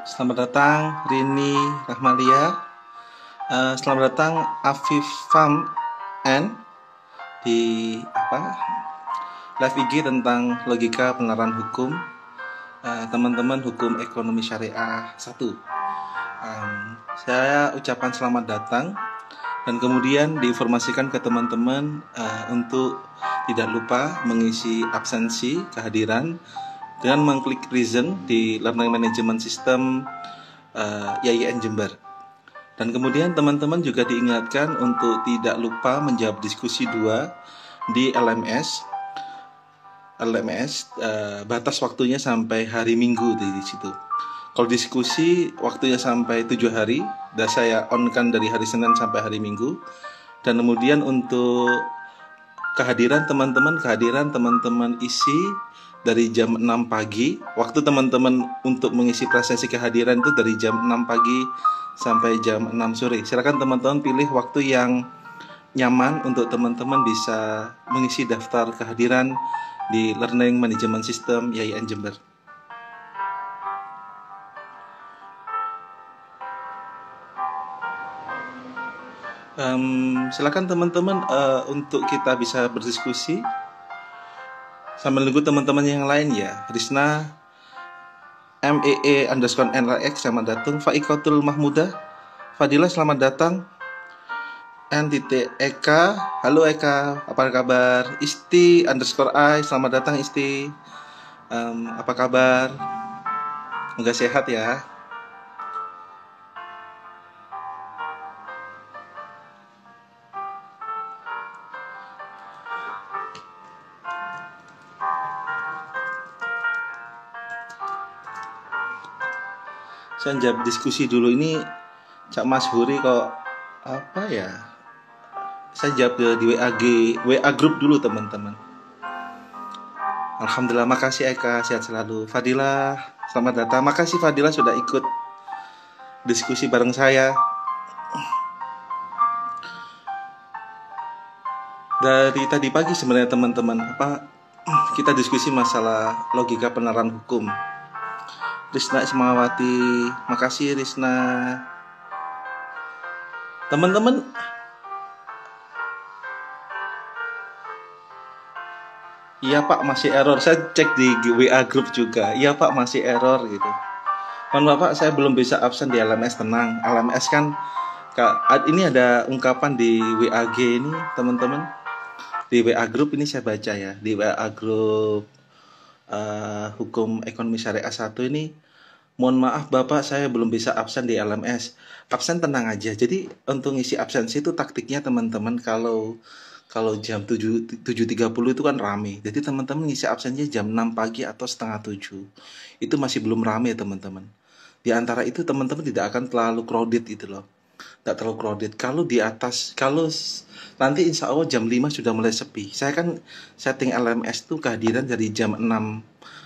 Selamat datang Rini Rahmalia. Selamat datang Afif Fam N di live IG tentang logika penerapan hukum, teman-teman hukum ekonomi syariah 1. Saya ucapkan selamat datang dan kemudian diinformasikan ke teman-teman untuk tidak lupa mengisi absensi kehadiran dengan mengklik reason di Learning Management System YIN Jember. Dan kemudian teman-teman juga diingatkan untuk tidak lupa menjawab diskusi 2 di LMS. Batas waktunya sampai hari Minggu di situ. Kalau diskusi waktunya sampai 7 hari, dan saya on-kan dari hari Senin sampai hari Minggu. Dan kemudian untuk kehadiran teman-teman isi dari jam 6 pagi. Waktu teman-teman untuk mengisi presensi kehadiran itu dari jam 6 pagi sampai jam 6 sore. Silakan teman-teman pilih waktu yang nyaman untuk teman-teman bisa mengisi daftar kehadiran di Learning Management System YIN Jember. Silakan teman-teman untuk kita bisa berdiskusi sambil nunggu teman-teman yang lain ya. Risna MEE_NRX selamat datang. Faikotul Mahmudah Fadilah selamat datang. Eka, halo Eka, apa kabar? Isti_I selamat datang Isti. Apa kabar? Semoga sehat ya. Saya jawab diskusi dulu ini. Cak Mas Huri kok apa ya? Saya jawab di WA group dulu teman-teman. Alhamdulillah, makasih Eka, sehat selalu. Fadilah, selamat datang. Makasih Fadilah sudah ikut diskusi bareng saya. Dari tadi pagi sebenarnya teman-teman, kita diskusi masalah logika penerapan hukum. Risna Ismawati, makasih Risna. Teman-teman, iya Pak masih error. Saya cek di WA group juga. Iya Pak masih error gitu. Mohon Bapak, saya belum bisa absen di LMS. Tenang, LMS kan ini ada ungkapan di WAG ini teman-teman. Di WA group ini saya baca ya. Di WA group hukum ekonomi syariah 1 ini, mohon maaf Bapak, saya belum bisa absen di LMS. Absen tenang aja. Jadi untuk ngisi absensi itu taktiknya teman-teman, kalau jam 7.30 itu kan rame. Jadi teman-teman ngisi absennya jam 6 pagi atau setengah 7. Itu masih belum rame teman-teman. Di antara itu teman-teman tidak akan terlalu crowded gitu loh. Tidak terlalu crowded. Kalau di atas, nanti insya Allah jam 5 sudah mulai sepi. Saya kan setting LMS tuh kehadiran dari jam 6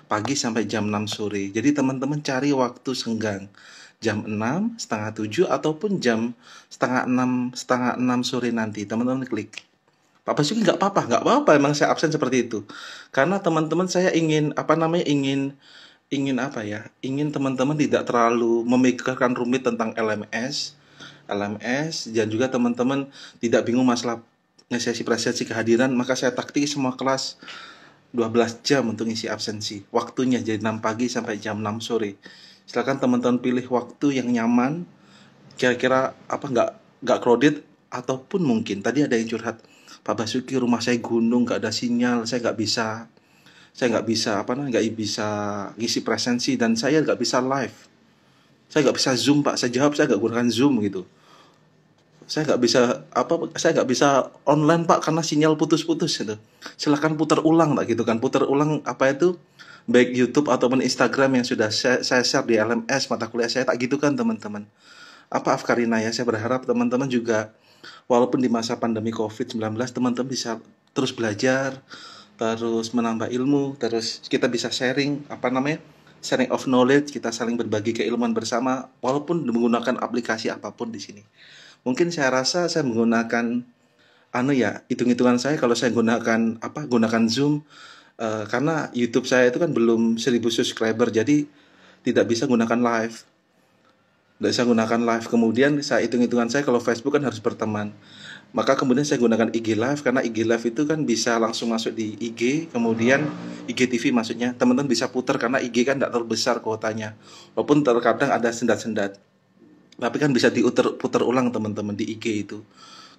pagi sampai jam 6 sore. Jadi teman-teman cari waktu senggang. Jam 6, setengah 7, ataupun jam setengah 6 sore nanti. Teman-teman klik. Pak Basuki nggak apa-apa, emang saya absen seperti itu. Karena teman-teman saya ingin teman-teman tidak terlalu memikirkan rumit tentang LMS, dan juga teman-teman tidak bingung masalah sesi presensi kehadiran. Maka saya taktiki semua kelas 12 jam untuk ngisi absensi. Waktunya jadi 6 pagi sampai jam 6 sore. Silakan teman-teman pilih waktu yang nyaman, kira-kira nggak crowded, ataupun mungkin tadi ada yang curhat, Pak Basuki rumah saya gunung, nggak ada sinyal, saya nggak bisa ngisi presensi, dan saya nggak bisa live, saya nggak bisa zoom Pak. Saya jawab, saya nggak gunakan zoom gitu. Saya nggak bisa online Pak karena sinyal putus-putus gitu. Silakan putar ulang Pak gitu kan. Putar ulang baik YouTube ataupun Instagram yang sudah saya share di LMS mata kuliah saya, tak gitu kan teman-teman. Afkarina ya, saya berharap teman-teman juga walaupun di masa pandemi COVID-19 teman-teman bisa terus belajar, terus menambah ilmu, terus kita bisa sharing sharing of knowledge, kita saling berbagi keilmuan bersama walaupun menggunakan aplikasi apapun di sini. Mungkin saya rasa saya menggunakan hitung-hitungan saya kalau saya gunakan Zoom, karena YouTube saya itu kan belum 1000 subscriber, jadi tidak bisa gunakan live. Tidak bisa gunakan live. Kemudian saya hitung-hitungan saya kalau Facebook kan harus berteman. Maka kemudian saya gunakan IG Live, karena IG Live itu kan bisa langsung masuk di IG, kemudian IGTV maksudnya. Teman-teman bisa putar karena IG kan tidak terlalu besar kuotanya. Walaupun terkadang ada sendat-sendat. Tapi kan bisa diputar ulang teman-teman di IG itu.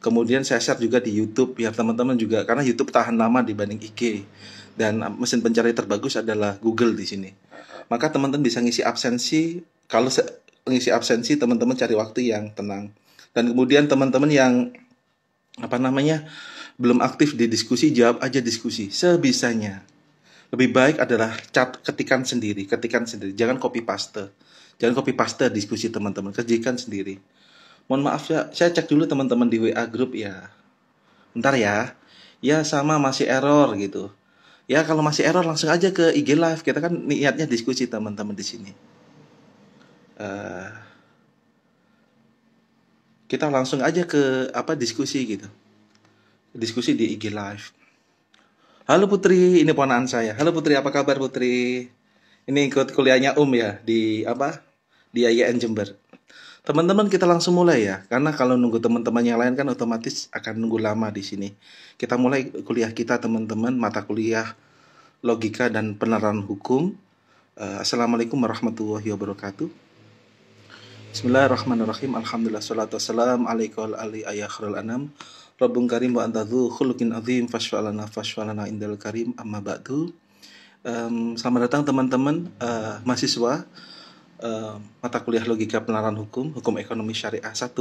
Kemudian saya share juga di YouTube biar teman-teman juga, karena YouTube tahan lama dibanding IG. Dan mesin pencari terbagus adalah Google di sini. Maka teman-teman bisa ngisi absensi. Kalau ngisi absensi, teman-teman cari waktu yang tenang. Dan kemudian teman-teman yang belum aktif di diskusi, jawab aja diskusi sebisanya. Lebih baik adalah ketikan sendiri, jangan copy paste. Jangan copy paste diskusi teman-teman, kerjakan sendiri. Mohon maaf ya, saya cek dulu teman-teman di WA group ya. Bentar ya. Ya sama masih error gitu. Ya kalau masih error langsung aja ke IG Live. Kita kan niatnya diskusi teman-teman di sini. Kita langsung aja ke diskusi gitu. Diskusi di IG Live. Halo Putri, ini ponakan saya. Halo Putri, apa kabar Putri? Ini ikut kuliahnya ya di Di IAIN Jember. Teman-teman kita langsung mulai ya, karena kalau nunggu teman-teman yang lain kan otomatis akan nunggu lama di sini. Kita mulai kuliah kita teman-teman, mata kuliah logika dan penerapan hukum. Assalamualaikum warahmatullahi wabarakatuh. Bismillahirrahmanirrahim. Alhamdulillah, salatu wassalam alaikal ali ayakhirul anam. Rabbun karim wa antadhu khulukin azim fashfa'lana indal karim amma ba'du. Selamat datang teman-teman mahasiswa mata kuliah logika penerapan hukum ekonomi syariah 1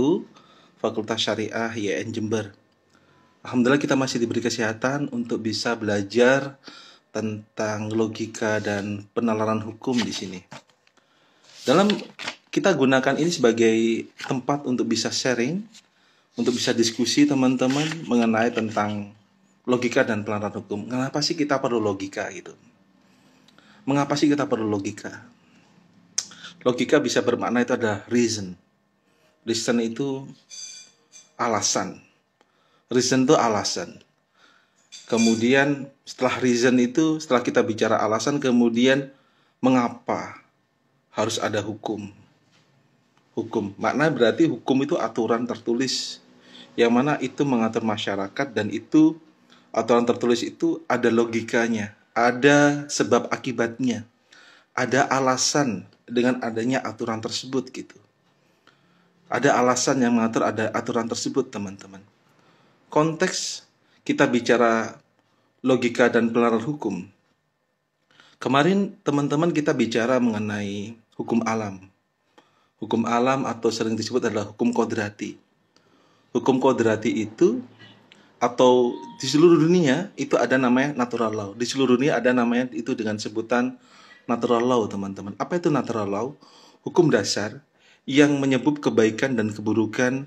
Fakultas Syariah IAIN Jember. Alhamdulillah kita masih diberi kesehatan untuk bisa belajar tentang logika dan penalaran hukum di sini. Kita gunakan ini sebagai tempat untuk bisa sharing, untuk bisa diskusi teman-teman mengenai tentang logika dan penalaran hukum. Kenapa sih kita perlu logika gitu? Mengapa sih kita perlu logika? Logika bisa bermakna itu ada reason. Reason itu alasan. Reason itu alasan. Kemudian setelah reason itu, setelah kita bicara alasan, kemudian mengapa harus ada hukum. Hukum, makna berarti hukum itu aturan tertulis yang mana itu mengatur masyarakat, dan itu aturan tertulis itu ada logikanya, ada sebab akibatnya, ada alasan dengan adanya aturan tersebut gitu. Ada alasan yang mengatur ada aturan tersebut teman-teman. Konteks kita bicara logika dan penalaran hukum. Kemarin teman-teman kita bicara mengenai hukum alam. Hukum alam atau sering disebut adalah hukum kodrati. Hukum kodrati itu atau di seluruh dunia itu ada namanya natural law. Di seluruh dunia ada namanya itu dengan sebutan natural law teman-teman. Apa itu natural law? Hukum dasar yang menyebut kebaikan dan keburukan,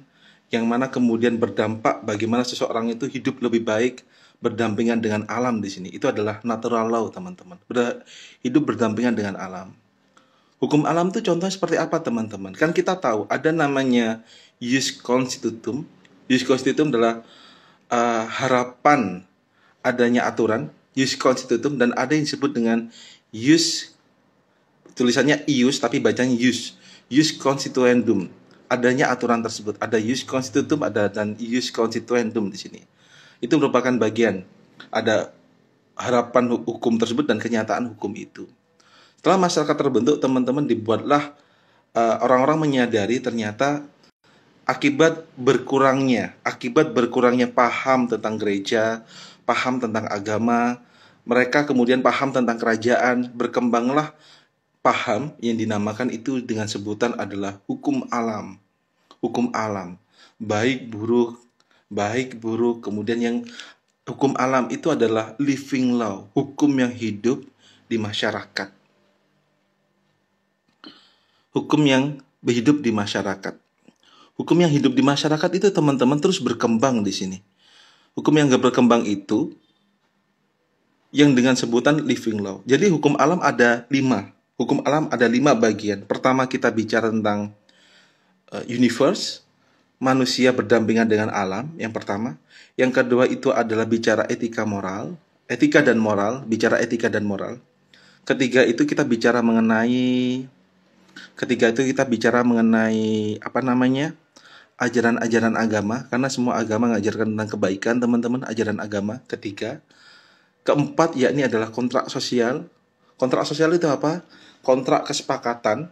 yang mana kemudian berdampak bagaimana seseorang itu hidup lebih baik berdampingan dengan alam di sini. Itu adalah natural law teman-teman. Hidup berdampingan dengan alam. Hukum alam itu contohnya seperti apa teman-teman? Kan kita tahu ada namanya jus constitutum. Jus constitutum adalah harapan adanya aturan, jus constitutum, dan ada yang disebut dengan jus, tulisannya ius tapi bacanya jus constituendum. Adanya aturan tersebut, ada jus constitutum, ada dan jus constituendum di sini. Itu merupakan bagian ada harapan hukum tersebut dan kenyataan hukum itu. Setelah masyarakat terbentuk, teman-teman, dibuatlah orang-orang menyadari ternyata akibat berkurangnya paham tentang gereja, paham tentang agama, mereka kemudian paham tentang kerajaan, berkembanglah paham yang dinamakan itu dengan sebutan adalah hukum alam. Hukum alam, baik buruk, kemudian yang hukum alam itu adalah living law, hukum yang hidup di masyarakat. Hukum yang hidup di masyarakat. Hukum yang hidup di masyarakat itu teman-teman terus berkembang di sini. Hukum yang gak berkembang itu yang dengan sebutan living law. Jadi hukum alam ada 5. Hukum alam ada 5 bagian. Pertama kita bicara tentang universe, manusia berdampingan dengan alam, yang pertama. Yang kedua itu adalah bicara etika dan moral, bicara etika dan moral. Ketiga itu kita bicara mengenai Ketiga itu kita bicara mengenai apa namanya? Ajaran-ajaran agama, karena semua agama mengajarkan tentang kebaikan, teman-teman, ajaran agama. Ketiga. Keempat, yakni adalah kontrak sosial. Kontrak sosial itu apa? Kontrak kesepakatan.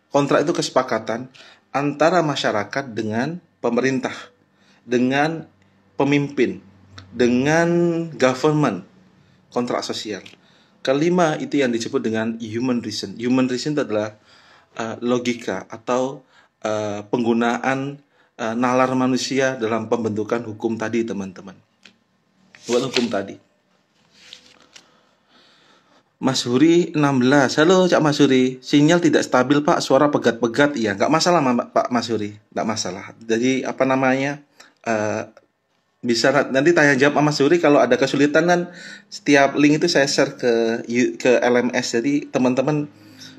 Kontrak itu kesepakatan antara masyarakat dengan pemerintah, dengan pemimpin, dengan government. Kontrak sosial. Kelima, itu yang disebut dengan human reason. Human reason itu adalah logika atau penggunaan nalar manusia dalam pembentukan hukum tadi, teman-teman. Buat hukum tadi. Mas Huri 16. Halo Cak Mas Huri. Sinyal tidak stabil Pak, suara pegat-pegat. Iya, nggak masalah Pak Mas Huri. Nggak masalah. Jadi apa namanya, bisa nanti tanya jawab sama Mas Huri. Kalau ada kesulitan kan setiap link itu saya share ke LMS. Jadi teman-teman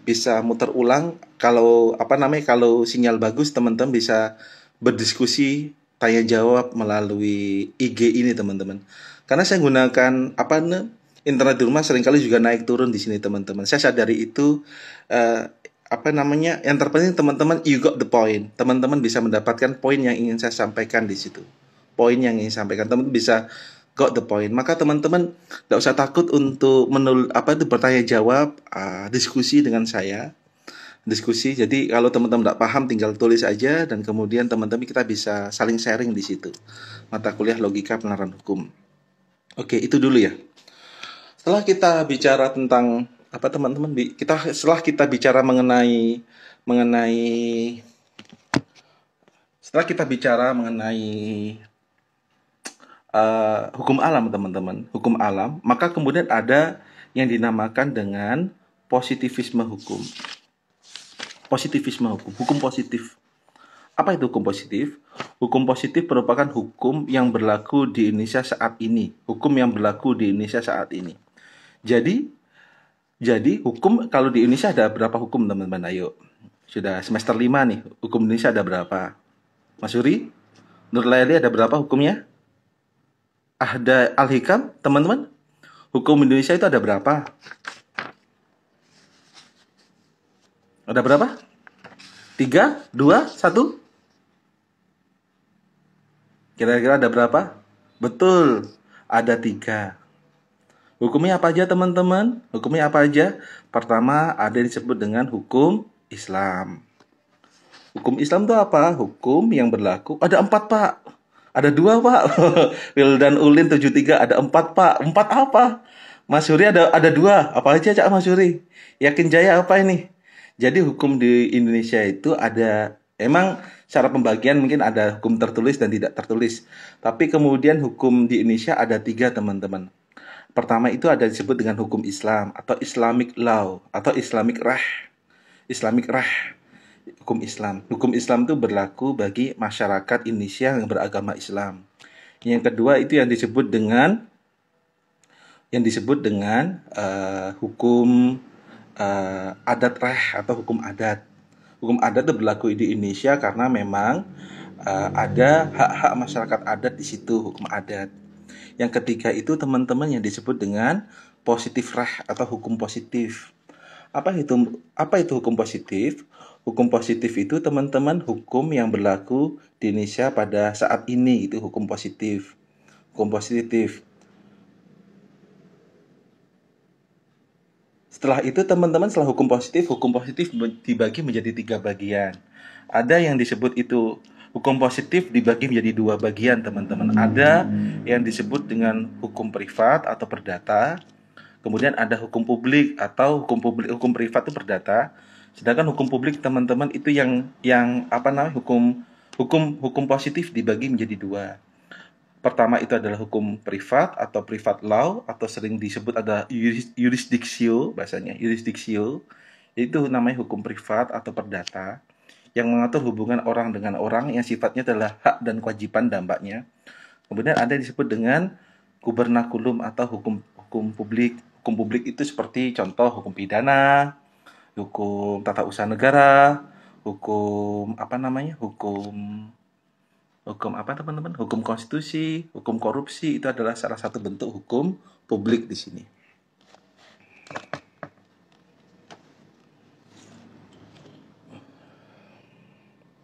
bisa muter ulang. Kalau apa namanya, kalau sinyal bagus teman-teman bisa berdiskusi, tanya jawab melalui IG ini, teman-teman. Karena saya gunakan internet di rumah seringkali juga naik turun di sini, teman-teman. Saya sadari itu, yang terpenting teman-teman, you got the point. Teman-teman bisa mendapatkan poin yang ingin saya sampaikan di situ. Poin yang ingin saya sampaikan, teman-teman bisa got the point. Maka teman-teman nggak usah takut untuk bertanya jawab, diskusi dengan saya. Diskusi. Jadi kalau teman-teman nggak paham tinggal tulis aja, dan kemudian teman-teman kita bisa saling sharing di situ. Mata kuliah logika penerapan hukum. Oke, itu dulu ya. Setelah kita bicara tentang teman-teman, setelah kita bicara mengenai hukum alam, teman-teman, hukum alam, maka kemudian ada yang dinamakan dengan positivisme hukum. Positivisme hukum, hukum positif. Apa itu hukum positif? Hukum positif merupakan hukum yang berlaku di Indonesia saat ini. Hukum yang berlaku di Indonesia saat ini. Jadi hukum kalau di Indonesia ada berapa hukum, teman-teman? Ayo. Sudah semester 5 nih. Hukum Indonesia ada berapa? Mas Suri? Nur Laili ada berapa hukumnya? Ada Al-Hikam, teman-teman? Hukum Indonesia itu ada berapa? Ada berapa? 3, 2, 1? Kira-kira ada berapa? Betul, ada 3. Hukumnya apa aja, teman-teman? Hukumnya apa aja? Pertama, ada yang disebut dengan hukum Islam. Hukum Islam itu apa? Hukum yang berlaku. Ada 4, Pak. Ada 2, Pak. Wildan Ulin 73. Ada 4, Pak. 4 apa? Mas Suri ada 2. Apa aja, Cak Mas Suri? Yakin Jaya apa ini? Jadi hukum di Indonesia itu ada, emang secara pembagian mungkin ada hukum tertulis dan tidak tertulis. Tapi kemudian hukum di Indonesia ada 3, teman-teman. Pertama itu ada disebut dengan hukum Islam atau Islamic law atau Islamic rah. Islamic rah. Hukum Islam. Hukum Islam itu berlaku bagi masyarakat Indonesia yang beragama Islam. Yang kedua itu yang disebut dengan hukum adat rah atau hukum adat. Hukum adat itu berlaku di Indonesia karena memang ada hak-hak masyarakat adat di situ, hukum adat. Yang ketiga itu, teman-teman, yang disebut dengan positif rah atau hukum positif. Apa itu hukum positif? Hukum positif itu, teman-teman, hukum yang berlaku di Indonesia pada saat ini, itu hukum positif. Hukum positif. Setelah itu, teman-teman, setelah hukum positif dibagi menjadi 3 bagian. Ada yang disebut itu hukum positif dibagi menjadi 2 bagian, teman-teman. Ada yang disebut dengan hukum privat atau perdata. Kemudian ada hukum publik atau hukum privat itu perdata. Sedangkan hukum publik, teman-teman, itu hukum positif dibagi menjadi 2. Pertama itu adalah hukum privat atau privat law, atau sering disebut ada jurisdiksio, bahasanya jurisdiksio. Itu namanya hukum privat atau perdata, yang mengatur hubungan orang dengan orang yang sifatnya adalah hak dan kewajiban dampaknya. Kemudian ada yang disebut dengan gubernakulum atau hukum publik. Hukum publik itu seperti contoh hukum pidana, hukum tata usaha negara, hukum teman-teman? Hukum konstitusi, hukum korupsi, itu adalah salah satu bentuk hukum publik di sini.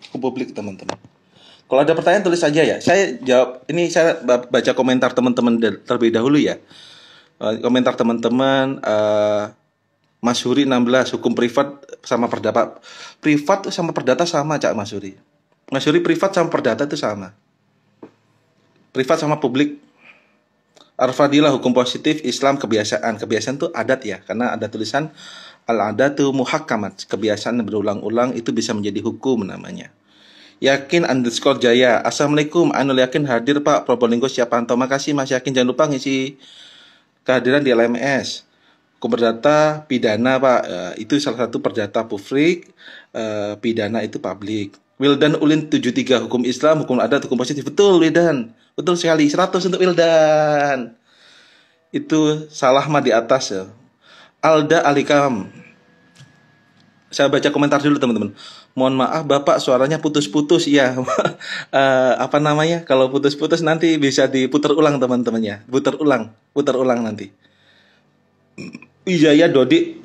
hukum publik teman-teman. Kalau ada pertanyaan tulis saja ya. Saya jawab. Ini saya baca komentar teman-teman terlebih dahulu ya. Komentar teman-teman Mas Huri 16, hukum privat sama perdata. Privat sama perdata sama, Cak Mas Huri. Mas Huri, privat sama perdata itu sama. Privat sama publik. Al-Fadilah, hukum positif, Islam, kebiasaan. Kebiasaan itu adat ya, karena ada tulisan al-adatu muhakkamat. Kebiasaan berulang-ulang itu bisa menjadi hukum namanya. Yakin underscore Jaya. Assalamualaikum, Anul Yakin hadir Pak Probolinggo Siapanto. Makasih Mas Yakin, jangan lupa ngisi kehadiran di LMS. Hukum perdata pidana Pak, itu salah satu perdata publik, pidana itu publik. Wildan Ulin 73, hukum Islam, hukum adat, hukum positif. Betul Wildan, betul sekali, 100 untuk Wildan. Itu salah mah di atas ya. Alda Alikam. Saya baca komentar dulu teman-teman. Mohon maaf Bapak, suaranya putus-putus ya. Apa namanya? Kalau putus-putus nanti bisa diputar ulang teman-temannya. Putar ulang nanti. Wijaya Dodi,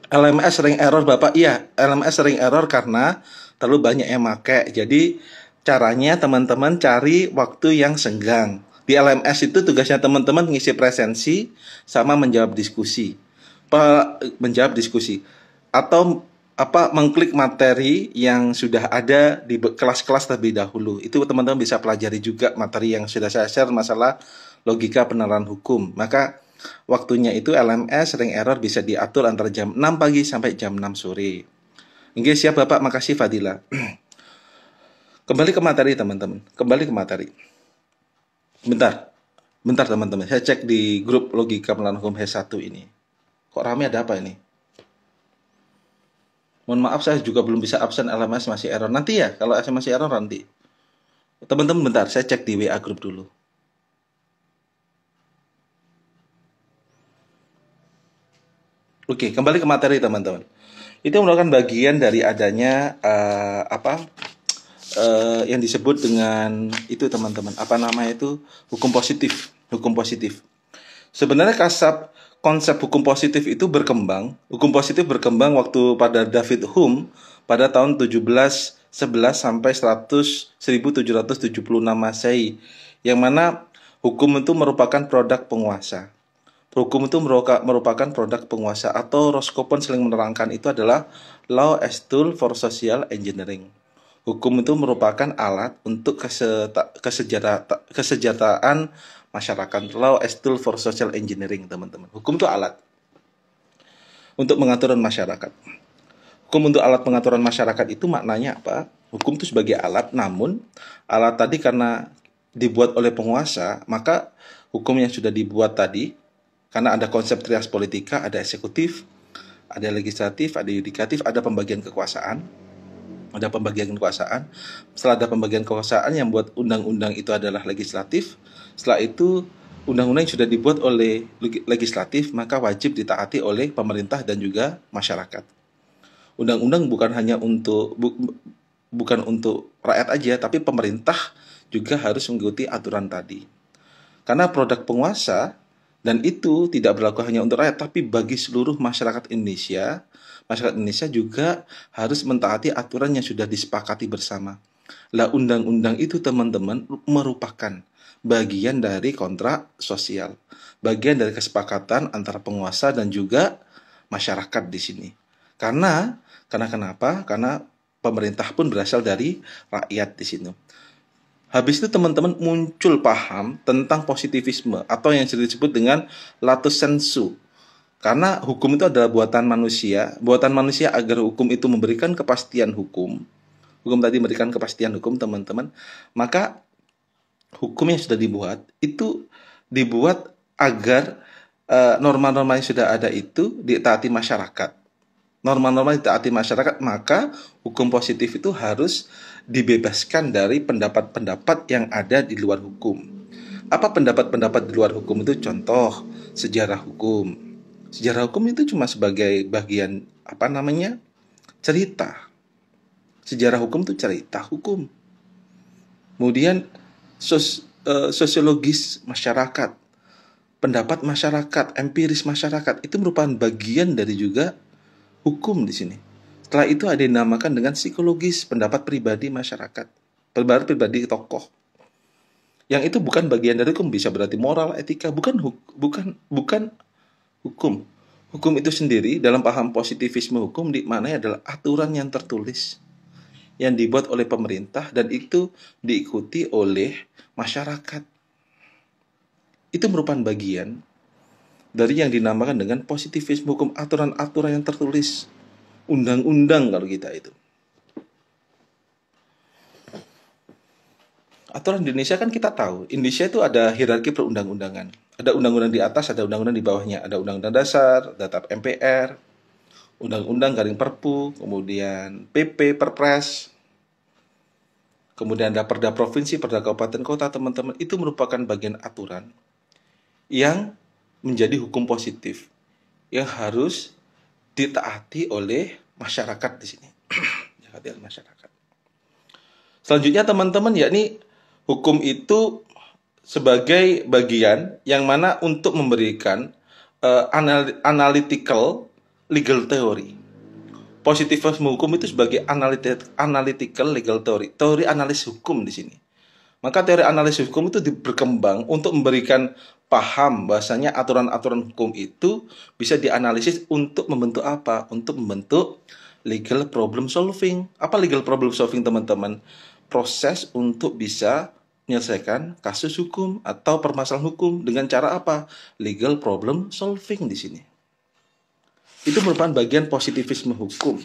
LMS sering error Bapak. Iya, LMS sering error karena terlalu banyak yang make. Jadi caranya teman-teman cari waktu yang senggang. Di LMS itu tugasnya teman-teman mengisi presensi sama menjawab diskusi. Menjawab diskusi atau mengklik materi yang sudah ada di kelas-kelas terlebih dahulu. Itu teman-teman bisa pelajari juga materi yang sudah saya share masalah logika penerapan hukum. Maka waktunya itu LMS sering error bisa diatur antara jam 6 pagi sampai jam 6 sore. Oke, siap Bapak, makasih Fadila. Kembali ke materi teman-teman. Bentar teman-teman. Saya cek di grup logika penerapan hukum H1 ini. Kok rame, ada apa ini? Mohon maaf saya juga belum bisa absen, LMS masih error. Nanti ya, kalau SMS masih error nanti. Teman-teman bentar, saya cek di WA grup dulu. Oke, kembali ke materi teman-teman. Itu merupakan bagian dari adanya yang disebut dengan itu teman-teman. Apa namanya itu? Hukum positif. Sebenarnya konsep hukum positif itu berkembang. Hukum positif berkembang waktu pada David Hume pada tahun 1711 sampai 1776 Masehi, yang mana hukum itu merupakan produk penguasa. Hukum itu merupakan produk penguasa, atau Roscoe sering menerangkan itu adalah law as tool for social engineering. Hukum itu merupakan alat untuk kesejahteraan masyarakat. Law as tool for social engineering, teman-teman. Hukum itu alat untuk pengaturan masyarakat. Hukum untuk alat pengaturan masyarakat itu maknanya apa? Hukum itu sebagai alat, namun alat tadi karena dibuat oleh penguasa, maka hukum yang sudah dibuat tadi, karena ada konsep trias politika, ada eksekutif, ada legislatif, ada yudikatif, ada pembagian kekuasaan. Setelah ada pembagian kekuasaan, yang buat undang-undang itu adalah legislatif. Setelah itu undang-undang yang sudah dibuat oleh legislatif maka wajib ditaati oleh pemerintah dan juga masyarakat. Undang-undang bukan hanya bukan untuk rakyat aja, tapi pemerintah juga harus mengikuti aturan tadi. Karena produk penguasa, dan itu tidak berlaku hanya untuk rakyat, tapi bagi seluruh masyarakat Indonesia. Masyarakat Indonesia juga harus mentaati aturan yang sudah disepakati bersama. Lah, undang-undang itu teman-teman merupakan bagian dari kontrak sosial, bagian dari kesepakatan antara penguasa dan juga masyarakat di sini. Karena kenapa? Karena pemerintah pun berasal dari rakyat di sini. Habis itu teman-teman muncul paham tentang positivisme atau yang disebut dengan latus sensu. Karena hukum itu adalah buatan manusia agar hukum itu memberikan kepastian hukum. Hukum tadi memberikan kepastian hukum, teman-teman. Maka hukum yang sudah dibuat itu dibuat agar norma-norma yang sudah ada itu ditaati masyarakat. Norma-norma ditaati masyarakat, maka hukum positif itu harus dibebaskan dari pendapat-pendapat yang ada di luar hukum. Apa pendapat-pendapat di luar hukum itu? Contoh, sejarah hukum. Sejarah hukum itu cuma sebagai bagian cerita. Sejarah hukum itu cerita hukum. Kemudian sosiologis masyarakat, pendapat masyarakat, empiris masyarakat itu merupakan bagian dari juga hukum di sini. Setelah itu ada yang dinamakan dengan psikologis, pendapat pribadi masyarakat, pendapat pribadi tokoh. Yang itu bukan bagian dari hukum, bisa berarti moral, etika, bukan hukum. Hukum itu sendiri dalam paham positivisme hukum dimaknai adalah aturan yang tertulis yang dibuat oleh pemerintah dan itu diikuti oleh masyarakat. Itu merupakan bagian dari yang dinamakan dengan positivisme hukum, aturan-aturan yang tertulis, undang-undang kalau kita itu. Aturan di Indonesia kan kita tahu, Indonesia itu ada hierarki perundang-undangan. Ada undang-undang di atas, ada undang-undang di bawahnya. Ada undang-undang dasar, tetap MPR, undang-undang garing Perpu, kemudian PP, Perpres, kemudian ada Perda Provinsi, Perda Kabupaten Kota, teman-teman. Itu merupakan bagian aturan yang menjadi hukum positif, yang harus ditaati oleh masyarakat di sini. Ditaati oleh masyarakat. Selanjutnya teman-teman, yakni hukum itu sebagai bagian yang mana untuk memberikan analytical legal theory. Positivisme hukum itu sebagai analytical legal theory, teori analis hukum di sini. Maka teori analisis hukum itu berkembang untuk memberikan paham bahasanya aturan-aturan hukum itu bisa dianalisis untuk membentuk apa? Untuk membentuk legal problem solving. Apa legal problem solving, teman-teman? Proses untuk bisa menyelesaikan kasus hukum atau permasalahan hukum dengan cara apa? Legal problem solving di sini. Itu merupakan bagian positivisme hukum.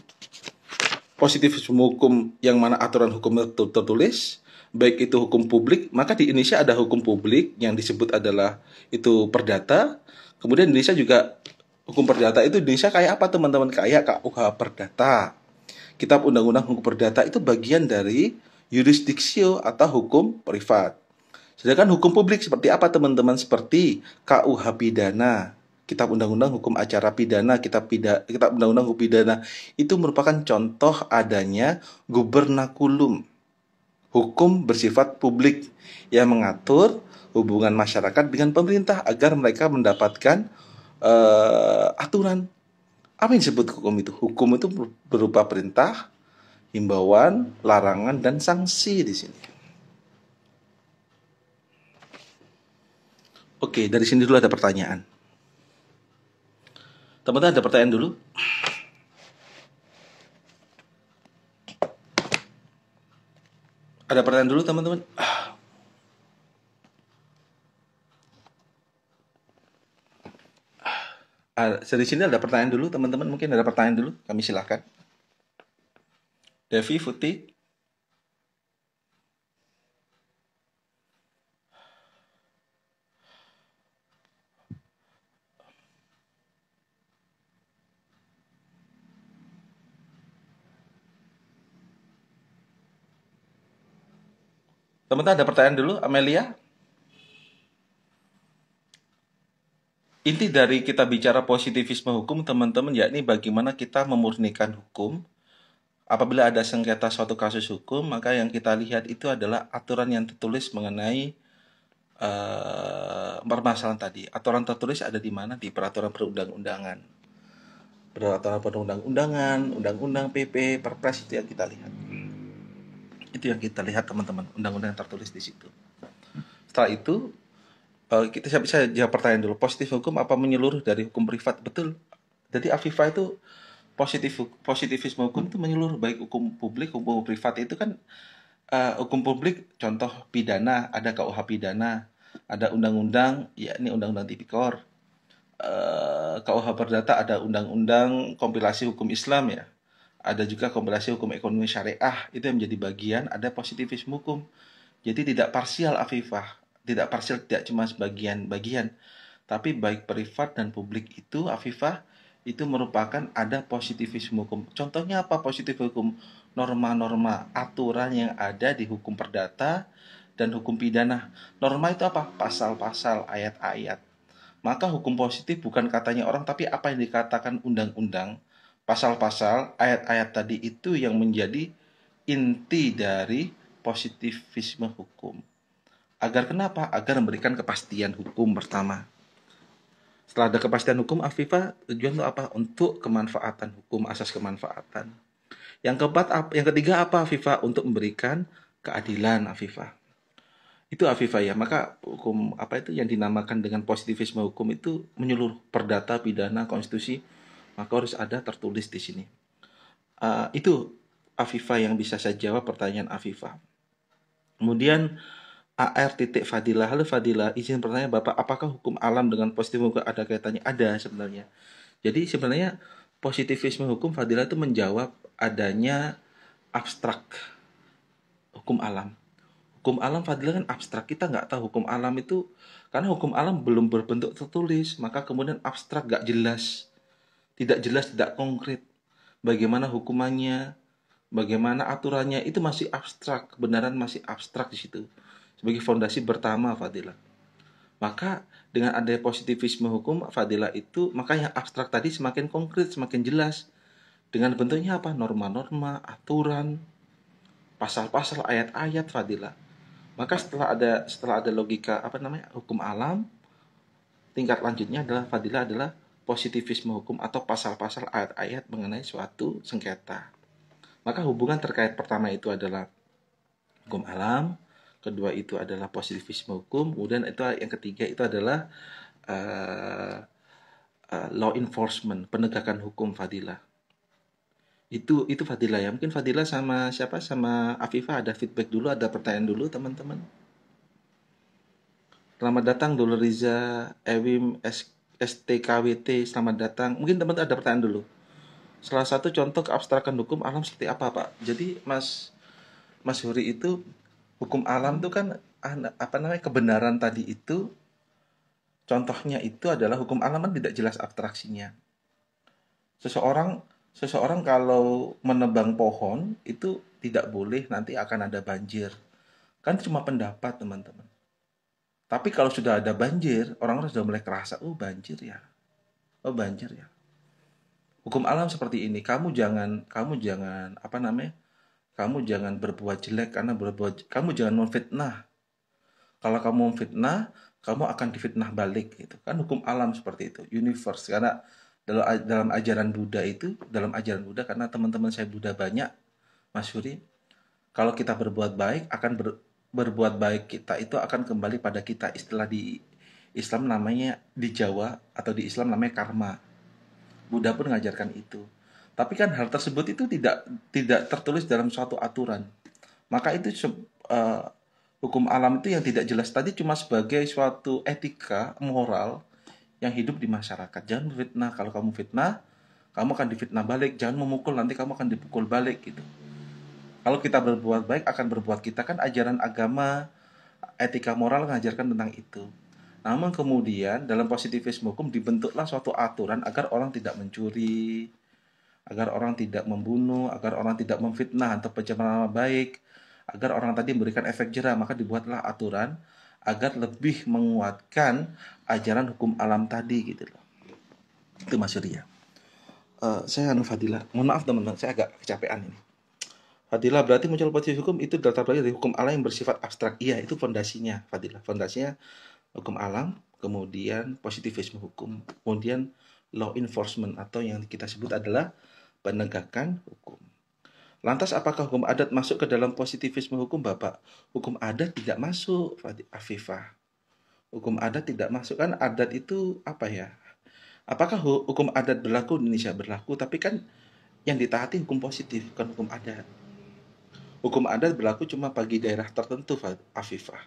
Positivisme hukum yang mana aturan hukum tertulis, baik itu hukum publik, maka di Indonesia ada hukum publik yang disebut adalah itu perdata. Kemudian Indonesia juga hukum perdata itu Indonesia kayak apa, teman-teman? Kayak KUH Perdata. Kitab Undang-Undang Hukum Perdata itu bagian dari jurisdiksio atau hukum privat. Sedangkan hukum publik seperti apa, teman-teman? Seperti KUH Pidana, Kitab Undang-Undang Hukum Acara Pidana, Kitab Undang-Undang Hukum Pidana. Itu merupakan contoh adanya gubernakulum, hukum bersifat publik yang mengatur hubungan masyarakat dengan pemerintah agar mereka mendapatkan aturan. Apa yang disebut hukum itu? Hukum itu berupa perintah, himbauan, larangan, dan sanksi di sini. Oke, dari sini dulu ada pertanyaan. Teman-teman ada pertanyaan dulu? Ada pertanyaan dulu, teman-teman? Dari sini ada pertanyaan dulu, teman-teman. Mungkin ada pertanyaan dulu. Kami silakan. Devi, Futi. Teman-teman ada pertanyaan dulu, Amelia? Inti dari kita bicara positivisme hukum, teman-teman, yakni bagaimana kita memurnikan hukum. Apabila ada sengketa suatu kasus hukum, maka yang kita lihat itu adalah aturan yang tertulis mengenai permasalahan tadi. Aturan tertulis ada di mana? Di peraturan perundang-undangan. Peraturan perundang-undangan, undang-undang, PP, Perpres, itu yang kita lihat. Itu yang kita lihat, teman-teman, undang-undang yang tertulis di situ. Setelah itu, kita bisa jawab pertanyaan dulu. Positif hukum apa menyeluruh dari hukum privat? Betul. Jadi Afifah itu positivisme hukum itu menyeluruh, baik hukum publik, hukum privat. Itu kan hukum publik, contoh pidana, ada KUH Pidana, ada undang-undang, yakni undang-undang tipikor. KUH Perdata ada undang-undang kompilasi hukum Islam ya. Ada juga kompilasi hukum ekonomi syariah. Itu yang menjadi bagian, ada positivisme hukum. Jadi tidak parsial Afifah. Tidak parsial, tidak cuma sebagian-bagian. Tapi baik privat dan publik itu Afifah itu merupakan ada positivisme hukum. Contohnya apa positif hukum? Norma-norma aturan yang ada di hukum perdata dan hukum pidana. Norma itu apa? Pasal-pasal, ayat-ayat. Maka hukum positif bukan katanya orang, tapi apa yang dikatakan undang-undang, pasal-pasal, ayat-ayat tadi itu yang menjadi inti dari positivisme hukum. Agar kenapa? Agar memberikan kepastian hukum pertama. Setelah ada kepastian hukum, Afifah tujuan untuk apa? Untuk kemanfaatan hukum, asas kemanfaatan. Yang ketiga apa Afifah? Untuk memberikan keadilan Afifah. Itu Afifah ya. Maka hukum apa itu yang dinamakan dengan positivisme hukum itu menyeluruh perdata, pidana, konstitusi. Maka harus ada tertulis di sini. Itu Afifah yang bisa saya jawab pertanyaan Afifah. Kemudian AR titik Fadilah. Halo Fadilah, izin bertanya Bapak, apakah hukum alam dengan positivisme hukum ada kaitannya? Ada sebenarnya. Jadi sebenarnya positivisme hukum Fadilah itu menjawab adanya abstrak hukum alam. Hukum alam Fadilah kan abstrak, kita nggak tahu hukum alam itu, karena hukum alam belum berbentuk tertulis, maka kemudian abstrak, nggak jelas, tidak konkret. Bagaimana hukumannya, bagaimana aturannya, itu masih abstrak, kebenaran masih abstrak di situ. Sebagai fondasi pertama Fadilah. Maka dengan adanya positivisme hukum Fadilah itu, maka yang abstrak tadi semakin konkret, semakin jelas. Dengan bentuknya apa? Norma-norma, aturan, pasal-pasal, ayat-ayat Fadilah. Maka setelah ada logika hukum alam, tingkat lanjutnya adalah Fadilah adalah positivisme hukum atau pasal-pasal ayat-ayat mengenai suatu sengketa. Maka hubungan terkait pertama itu adalah hukum alam, kedua itu adalah positivisme hukum, kemudian itu yang ketiga itu adalah law enforcement, penegakan hukum Fadilah. Itu Fadilah ya. Mungkin Fadilah sama siapa? Sama Afifah ada feedback dulu, ada pertanyaan dulu teman-teman. Selamat datang Dulu Riza, Ewim, STKWT, selamat datang. Mungkin teman-teman ada pertanyaan dulu. Salah satu contoh keabstrakan hukum alam seperti apa, Pak? Jadi Mas Huri itu hukum alam itu kan kebenaran tadi itu contohnya itu adalah hukum alam kan tidak jelas abstraksinya. Seseorang kalau menebang pohon itu tidak boleh, nanti akan ada banjir. Kan cuma pendapat teman-teman. Tapi kalau sudah ada banjir, orang-orang sudah mulai kerasa, oh banjir ya. Oh banjir ya. Hukum alam seperti ini, kamu jangan kamu jangan berbuat jelek karena kamu jangan memfitnah. Kalau kamu memfitnah, kamu akan difitnah balik gitu. Kan hukum alam seperti itu, universe. Karena dalam ajaran Buddha karena teman-teman saya Buddha banyak, Mas Yuri, kalau kita berbuat baik berbuat baik kita itu akan kembali pada kita. Istilah di Islam namanya, di Jawa atau di Islam namanya karma. Buddha pun mengajarkan itu. Tapi kan hal tersebut itu tidak tertulis dalam suatu aturan. Maka itu hukum alam itu yang tidak jelas tadi cuma sebagai suatu etika moral yang hidup di masyarakat. Jangan fitnah. Kalau kamu fitnah, kamu akan difitnah balik. Jangan memukul, nanti kamu akan dipukul balik gitu. Kalau kita berbuat baik akan berbuat kita, kan ajaran agama, etika moral mengajarkan tentang itu. Namun kemudian dalam positivisme hukum dibentuklah suatu aturan agar orang tidak mencuri, agar orang tidak membunuh, agar orang tidak memfitnah atau pencemaran nama baik, agar orang tadi memberikan efek jerah. Maka dibuatlah aturan agar lebih menguatkan ajaran hukum alam tadi gitu loh. Itu Mas Surya. Saya Fadilah. Mohon maaf teman-teman, saya agak kecapean ini. Fadilah, berarti muncul positivisme hukum itu data dari hukum alam yang bersifat abstrak. Iya, itu fondasinya Fadilah. Fondasinya hukum alam, kemudian positivisme hukum, kemudian law enforcement atau yang kita sebut adalah penegakan hukum. Lantas apakah hukum adat masuk ke dalam positivisme hukum, Bapak? Hukum adat tidak masuk, Afifah. Hukum adat tidak masuk, kan adat itu apa ya? Apakah hukum adat berlaku di Indonesia? Berlaku, tapi kan yang ditaati hukum positif, bukan hukum adat. Hukum adat berlaku cuma bagi daerah tertentu, Afifah.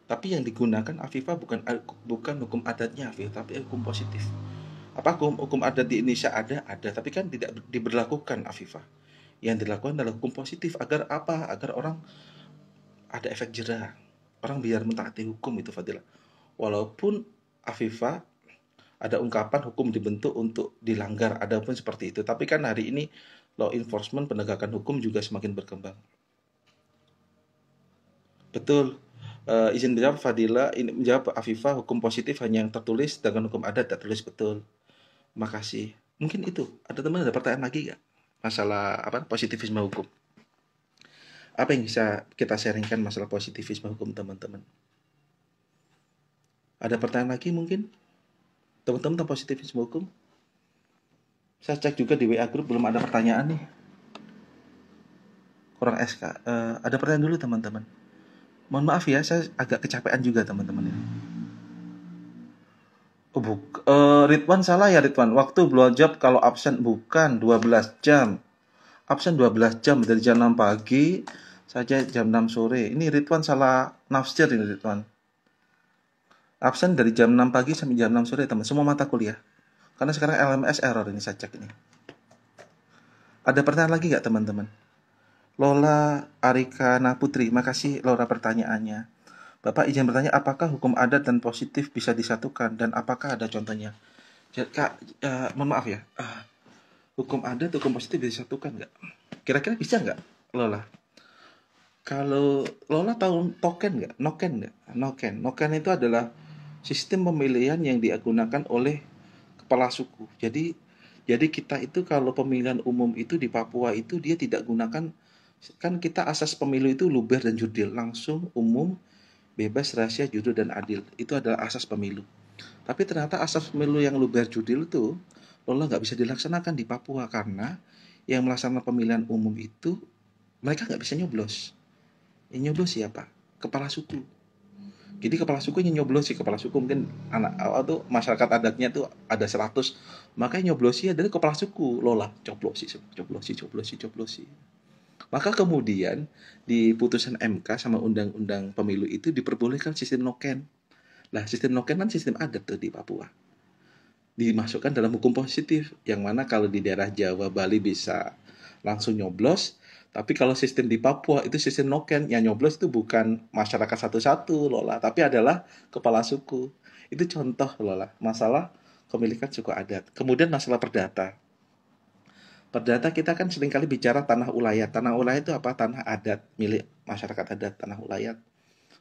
Tapi yang digunakan Afifah bukan hukum adatnya, Afifah, tapi hukum positif. Apa hukum adat di Indonesia ada, tapi kan tidak diberlakukan, Afifah. Yang dilakukan adalah hukum positif agar apa? Agar orang ada efek jerah. Orang biar mentaati hukum itu Fadilah. Walaupun Afifah ada ungkapan hukum dibentuk untuk dilanggar, ada pun seperti itu. Tapi kan hari ini law enforcement, penegakan hukum juga semakin berkembang. Betul. Izin menjawab Fadilah, ini menjawab Afifah, hukum positif hanya yang tertulis, dengan hukum adat tak tertulis. Betul. Makasih. Mungkin itu. Ada teman ada pertanyaan lagi nggak? Masalah positivisme hukum. Apa yang bisa kita sharingkan masalah positivisme hukum teman-teman? Ada pertanyaan lagi mungkin? Teman-teman tentang positivisme hukum? Saya cek juga di WA group belum ada pertanyaan nih. kurang SK. Ada pertanyaan dulu teman-teman. Mohon maaf ya, saya agak kecapean juga teman-teman ini. Ridwan salah ya Ridwan. Waktu blowjob kalau absen bukan 12 jam. Absen 12 jam dari jam 6 pagi saja jam 6 sore. Ini Ridwan salah nafsir ini Ridwan. Absen dari jam 6 pagi sampai jam 6 sore teman. Semua mata kuliah. Karena sekarang LMS error ini saya cek ini. Ada pertanyaan lagi nggak teman-teman? Lola Arikana Putri, makasih Lola pertanyaannya. Bapak izin bertanya, apakah hukum adat dan positif bisa disatukan dan apakah ada contohnya? Kak, mohon maaf ya. Hukum adat, hukum positif bisa disatukan nggak? Kira-kira bisa nggak, Lola? Kalau Lola tahu token nggak? Noken nggak? Noken itu adalah sistem pemilihan yang digunakan oleh kepala suku. Jadi kita itu kalau pemilihan umum itu di Papua itu dia tidak gunakan, kan kita asas pemilu itu luber dan jurdil, langsung, umum, bebas, rahasia, jujur dan adil. Itu adalah asas pemilu. Tapi ternyata asas pemilu yang luber jurdil itu Lola nggak bisa dilaksanakan di Papua karena yang melaksanakan pemilihan umum itu mereka nggak bisa nyoblos. Yang nyoblos siapa? Kepala suku. Jadi kepala suku yang nyoblos sih, kepala suku mungkin anak tuh masyarakat adatnya tuh ada 100, makanya nyoblosi adalah kepala suku. Lola coblosi. Maka kemudian di putusan MK sama undang-undang pemilu itu diperbolehkan sistem noken. Lah sistem noken kan sistem adat tuh di Papua. Dimasukkan dalam hukum positif, yang mana kalau di daerah Jawa, Bali bisa langsung nyoblos. Tapi kalau sistem di Papua itu sistem noken, yang nyoblos itu bukan masyarakat satu-satu Lola, tapi adalah kepala suku. Itu contoh Lola, masalah kepemilikan suku adat. Kemudian masalah perdata. Perdata kita kan seringkali bicara tanah ulayat. Tanah ulayat itu apa? Tanah adat, milik masyarakat adat, tanah ulayat.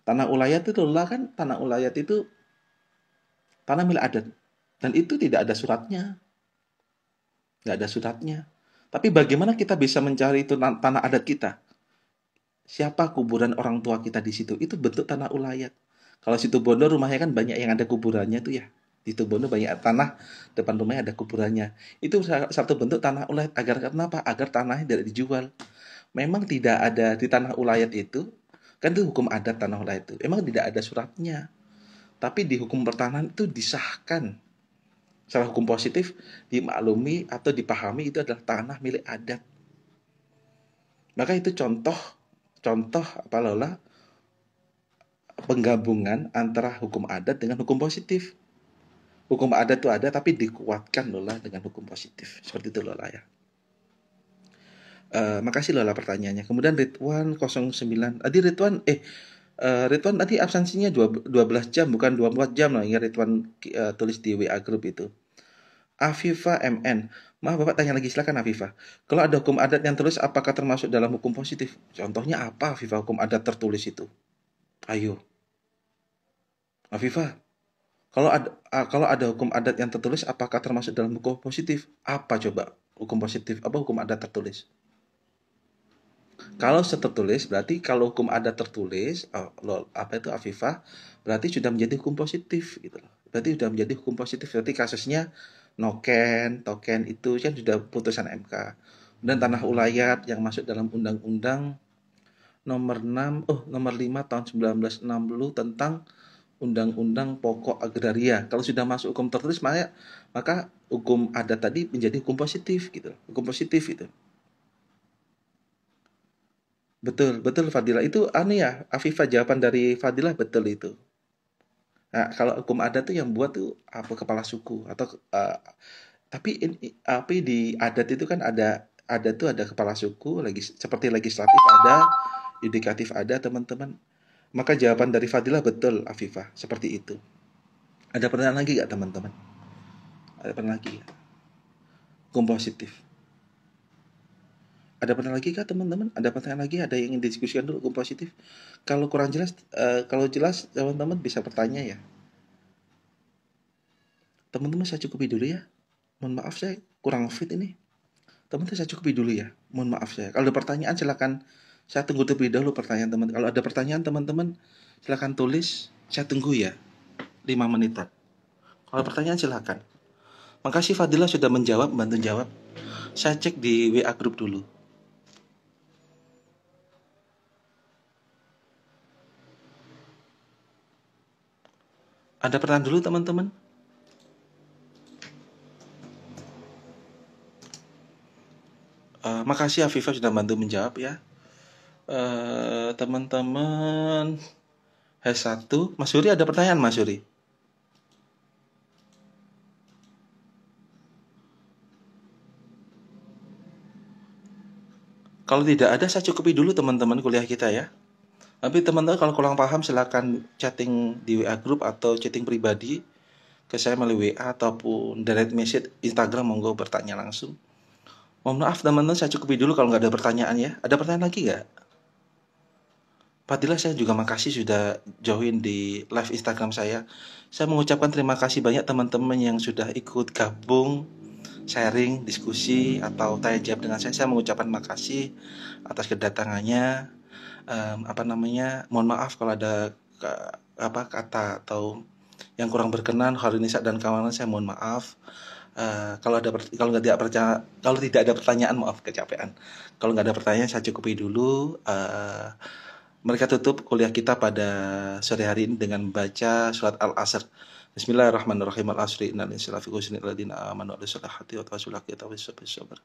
Tanah ulayat itu Lola kan, tanah ulayat itu tanah milik adat. Dan itu tidak ada suratnya. Nggak ada suratnya. Tapi bagaimana kita bisa mencari itu tanah adat kita? Siapa kuburan orang tua kita di situ? Itu bentuk tanah ulayat. Kalau situ Bondo rumahnya kan banyak yang ada kuburannya tuh ya. Di situ Bondo banyak tanah, depan rumahnya ada kuburannya. Itu satu bentuk tanah ulayat. Agar kenapa? Agar tanahnya tidak dijual. Memang tidak ada di tanah ulayat itu, kan itu hukum adat tanah ulayat itu. Memang tidak ada suratnya. Tapi di hukum pertanahan itu disahkan. Secara hukum positif dimaklumi atau dipahami itu adalah tanah milik adat. Maka itu contoh apa Lola, penggabungan antara hukum adat dengan hukum positif. Hukum adat itu ada tapi dikuatkan Lola dengan hukum positif. Seperti itu Lola ya. Makasih Lola pertanyaannya. Kemudian Ridwan 09. Ridwan tadi absensinya 12 jam bukan 24 jam lah ya Ridwan tulis di WA group itu. Afifa MN. Maaf Bapak tanya lagi, silakan Afifa. Kalau ada hukum adat yang tertulis apakah termasuk dalam hukum positif? Contohnya apa Afifa hukum adat tertulis itu? Ayo. Afifa. Kalau ada hukum adat yang tertulis apakah termasuk dalam hukum positif? Apa coba hukum positif? Apa hukum adat tertulis? Kalau tertulis berarti kalau hukum adat tertulis, apa itu Afifa? Berarti sudah menjadi hukum positif gitu loh. Berarti sudah menjadi hukum positif. Berarti kasusnya noken, token itu kan sudah putusan MK. Dan tanah ulayat yang masuk dalam undang-undang nomor 5 tahun 1960 tentang undang-undang pokok agraria. Kalau sudah masuk hukum tertulis maka hukum adat tadi menjadi hukum positif gitu. Hukum positif itu. Betul Fadilah. Itu aneh ya, Afifah jawaban dari Fadilah betul itu. Nah, kalau hukum adat tuh yang buat tuh apa kepala suku atau tapi di adat itu kan ada tuh ada kepala suku seperti legislatif ada, yudikatif ada teman-teman. Maka jawaban dari Fadilah betul Afifah seperti itu. Ada pertanyaan lagi nggak teman-teman? Ada pertanyaan lagi nggak? Hukum positif. Ada pertanyaan lagi kah teman-teman? Ada pertanyaan lagi? Ada yang ingin didiskusikan dulu hukum positif? Kalau kurang jelas, kalau jelas teman-teman bisa bertanya ya. Teman-teman saya cukupi dulu ya. Mohon maaf saya kurang fit ini. Teman-teman saya cukupi dulu ya. Mohon maaf saya. Kalau ada pertanyaan silakan. Saya tunggu terlebih dahulu pertanyaan teman. Kalau ada pertanyaan teman-teman silakan tulis. Saya tunggu ya. 5 menitan. Kalau pertanyaan silakan. Makasih Fadilah sudah bantu jawab. Saya cek di WA group dulu. Ada pertanyaan dulu teman-teman? Makasih Afifah sudah bantu menjawab ya. Teman-teman H1, Mas Yuri ada pertanyaan Mas Yuri? Kalau tidak ada, saya cukupi dulu teman-teman kuliah kita ya. Tapi teman-teman kalau kurang paham silakan chatting di WA group atau chatting pribadi ke saya melalui WA ataupun direct message Instagram, monggo bertanya langsung. Mohon maaf teman-teman, saya cukupi dulu kalau nggak ada pertanyaan ya. Ada pertanyaan lagi nggak? Fadilah, saya juga makasih sudah join di live Instagram saya. Saya mengucapkan terima kasih banyak teman-teman yang sudah ikut gabung, sharing, diskusi, atau tanya jawab dengan saya. Saya mengucapkan makasih atas kedatangannya. Mohon maaf kalau ada kata atau yang kurang berkenan. Khairunisa dan kawan saya mohon maaf. Kalau tidak ada pertanyaan, maaf kecapean. Kalau nggak ada pertanyaan, saya cukupi dulu. Mereka tutup kuliah kita pada sore hari ini dengan baca surat Al-Asr. Bismillahirrahmanirrahim. Al-Asri innal insana lafi khusr illa alladziina aamanu wa amilus solihati wa tawassaw bil haqqi wa tawassaw bis sabr.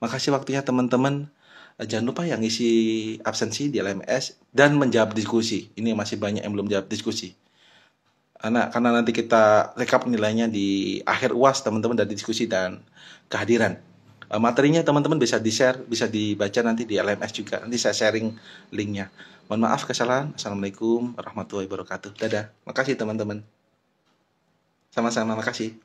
Makasih waktunya teman-teman. Jangan lupa yang isi absensi di LMS dan menjawab diskusi. Ini masih banyak yang belum jawab diskusi. Karena nanti kita rekap nilainya di akhir UAS teman-teman dari diskusi dan kehadiran. Materinya teman-teman bisa di-share, bisa dibaca nanti di LMS juga. Nanti saya sharing linknya. Mohon maaf kesalahan. Assalamualaikum warahmatullahi wabarakatuh. Dadah. Makasih teman-teman. Sama-sama, makasih.